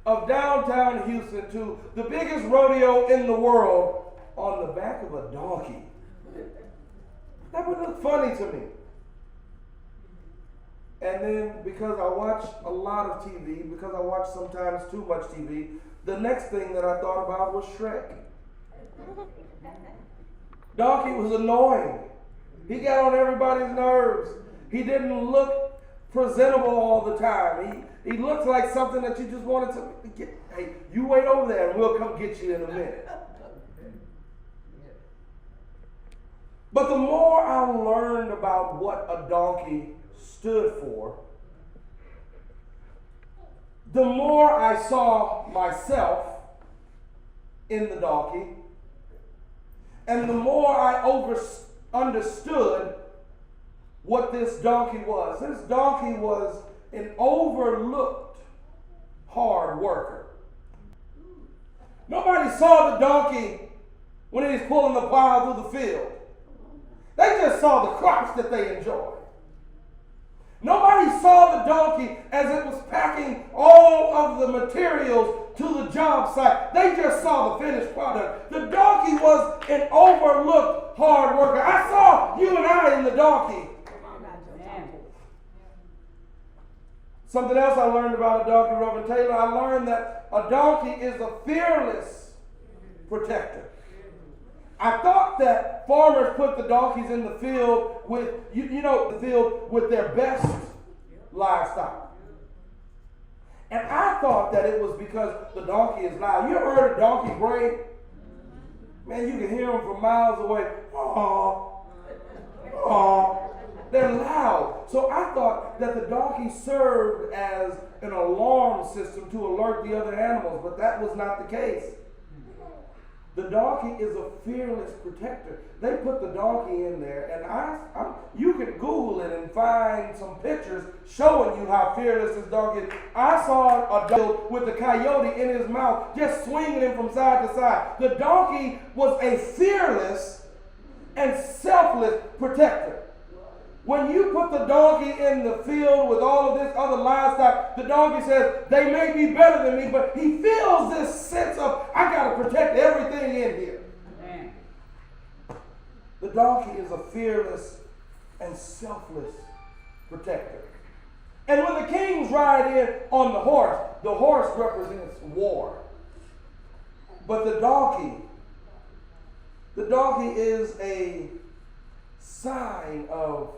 of downtown Houston to the biggest rodeo in the world on the back of a donkey. That would look funny to me. And then because I watch a lot of TV, because I watch sometimes too much TV, the next thing that I thought about was Shrek. Donkey was annoying. He got on everybody's nerves. He didn't look presentable all the time. He looks like something that you just wanted to get. Hey, you wait over there and we'll come get you in a minute. But the more I learned about what a donkey stood for, the more I saw myself in the donkey, and the more I understood what this donkey was. This donkey was an overlooked hard worker. Nobody saw the donkey when he was pulling the plow through the field. They just saw the crops that they enjoyed. Nobody saw the donkey as it was packing all of the materials to the job site. They just saw the finished product. The donkey was an overlooked hard worker. I saw you and I in the donkey. Something else I learned about a donkey, Reverend Taylor, I learned that a donkey is a fearless protector. I thought that farmers put the donkeys in the field with, the field with their best livestock. And I thought that it was because the donkey is loud. You ever heard a donkey bray? Man, you can hear them from miles away. Oh, oh. They're loud. So I thought that the donkey served as an alarm system to alert the other animals, but that was not the case. The donkey is a fearless protector. They put the donkey in there, and you can Google it and find some pictures showing you how fearless this donkey is. I saw a donkey with a coyote in his mouth, just swinging him from side to side. The donkey was a fearless and selfless protector. When you put the donkey in the field with all of this other livestock, the donkey says, they may be better than me, but he feels this sense of, I got to protect everything in here. Amen. The donkey is a fearless and selfless protector. And when the kings ride in on the horse represents war. But the donkey is a sign of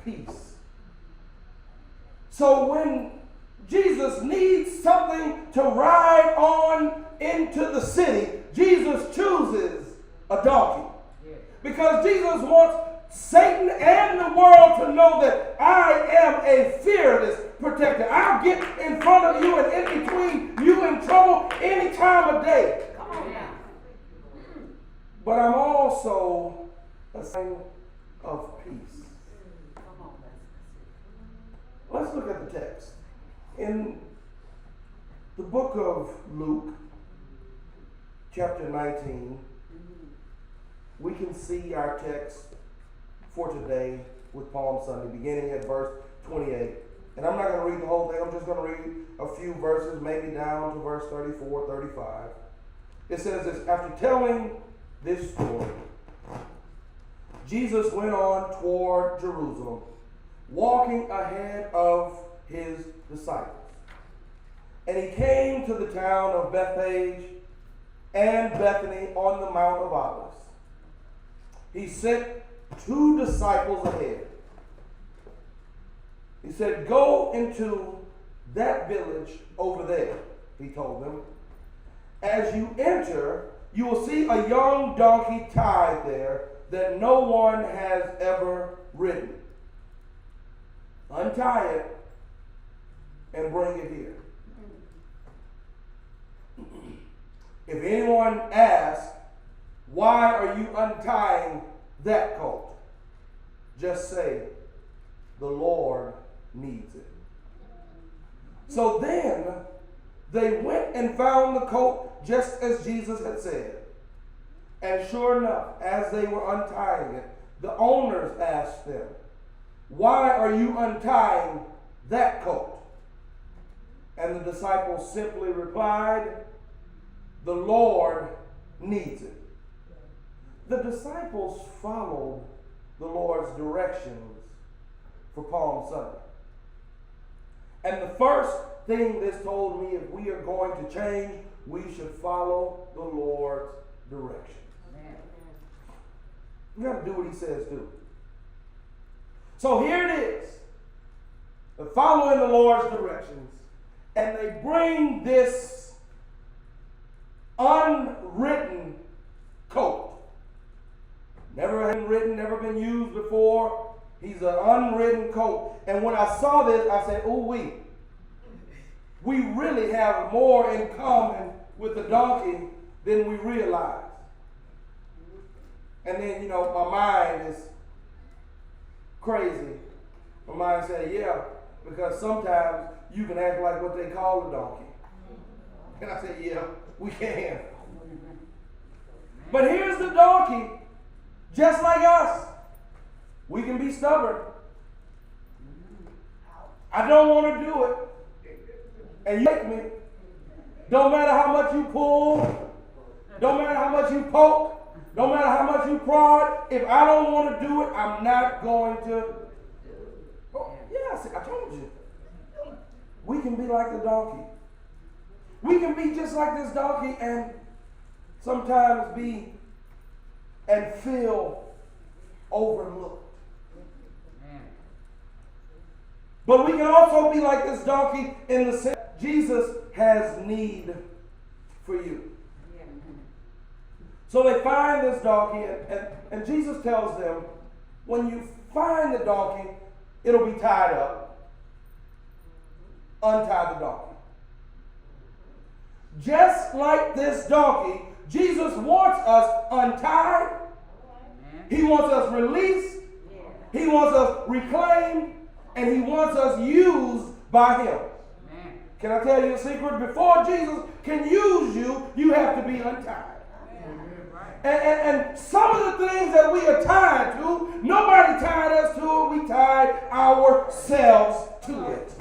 peace. So when Jesus needs something to ride on into the city, Jesus chooses a donkey. Because Jesus wants Satan and the world to know that I am a fearless protector. I'll get in front of you and in between you in trouble any time of day. Come on now. But I'm also a sign of peace. Let's look at the text. In the book of Luke, chapter 19, we can see our text for today with Palm Sunday, beginning at verse 28. And I'm not going to read the whole thing. I'm just going to read a few verses, maybe down to verse 34, 35. It says this: after telling this story, Jesus went on toward Jerusalem, walking ahead of his disciples. And he came to the town of Bethphage and Bethany on the Mount of Olives. He sent 2 disciples ahead. He said, go into that village over there, he told them. As you enter, you will see a young donkey tied there that no one has ever ridden. Untie it and bring it here. If anyone asks, why are you untying that colt? Just say, the Lord needs it. So then they went and found the colt just as Jesus had said. And sure enough, as they were untying it, the owners asked them, why are you untying that colt? And the disciples simply replied, "The Lord needs it." The disciples followed the Lord's directions for Palm Sunday. And the first thing this told me, if we are going to change, we should follow the Lord's directions. We got to do what he says do. So here it is. They're following the Lord's directions. And they bring this unwritten coat. Never been written, never been used before. He's an unwritten coat. And when I saw this, I said, "Oh, we really have more in common with the donkey than we realize." And then, my mind is crazy. My mind said, "Yeah, because sometimes you can act like what they call a donkey." And I said, "Yeah, we can." But here's the donkey, just like us. We can be stubborn. I don't want to do it. And you make me. Don't matter how much you pull, don't matter how much you poke, don't matter how much you prod, if I don't want to do it, I'm not going to. Oh, yeah, I told you. We can be like the donkey. We can be just like this donkey and sometimes be and feel overlooked. But we can also be like this donkey in the sense Jesus has need for you. So they find this donkey, and Jesus tells them, when you find the donkey, it'll be tied up. Untie the donkey. Just like this donkey, Jesus wants us untied. He wants us released. He wants us reclaimed. And he wants us used by him. Amen. Can I tell you a secret? Before Jesus can use you, you have to be untied. And some of the things that we are tied to, nobody tied us to it. We tied ourselves to it.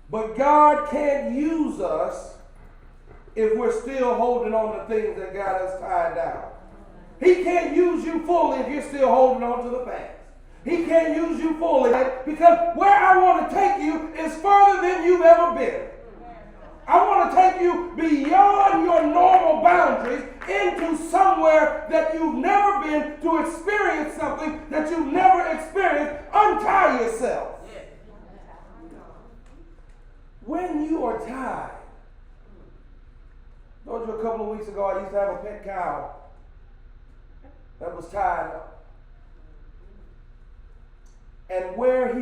But God can't use us if we're still holding on to things that got us tied down. He can't use you fully if you're still holding on to the past. He can't use you fully because where I want to take you is further than you've ever been. I want to take you beyond your normal boundaries into somewhere that you've never been to experience something that you've never experienced. Untie yourself. When you are tied, I told you a couple of weeks ago I used to have a pet cow that was tied up. And where he